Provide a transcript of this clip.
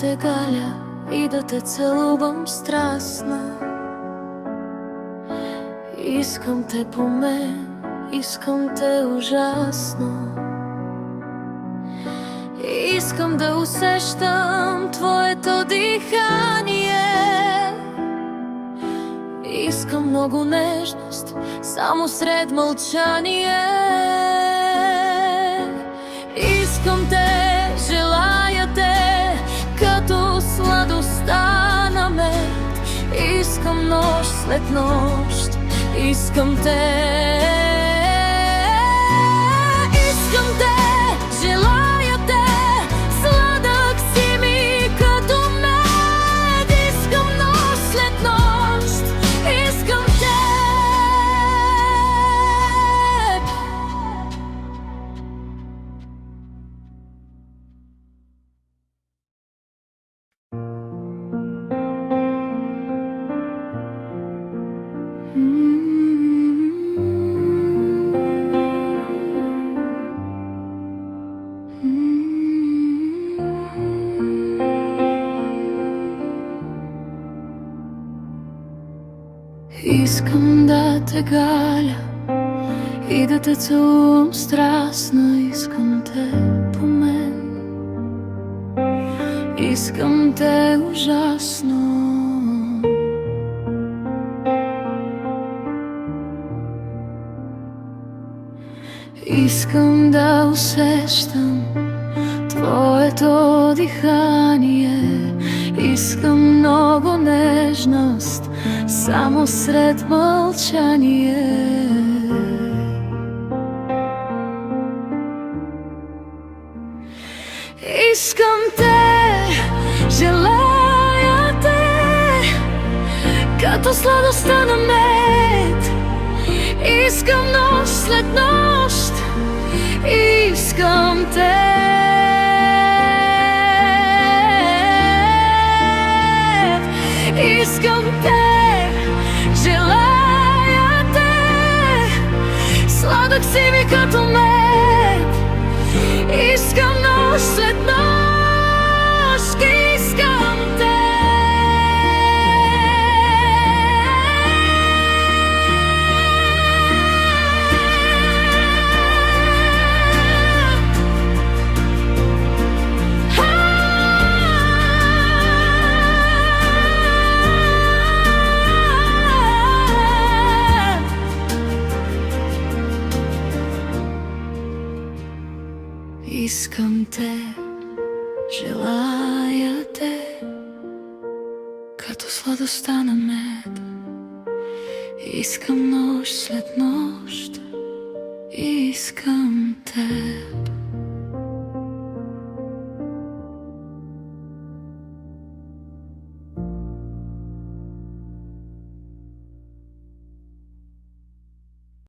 те галя и да те целувам страстно. Искам те по мен, искам те ужасно. Искам да усещам твоето дихание. Искам много нежност, само сред мълчание. Искам те, желая те, като сладостта на мед. Искам нощ след нощ, искам те. Искам те, желая те, сладък си ми като мед. Искам нощ след нощ, искам теб. Искам да те галя и да те целувам страстно. Искам те по мен, искам те ужасно. Искам да усещам твоето дихание. Искам много нежност, само сред мълчание. Искам те, желая те, като сладостта на мед. Искам нощ след нощ, искам те. Искам те, желая те, сладък си ми като мед. Искам нощ след нощ, искам те. Искам те, желая те, като сладостта на мед. Искам нощ след нощ, искам теб.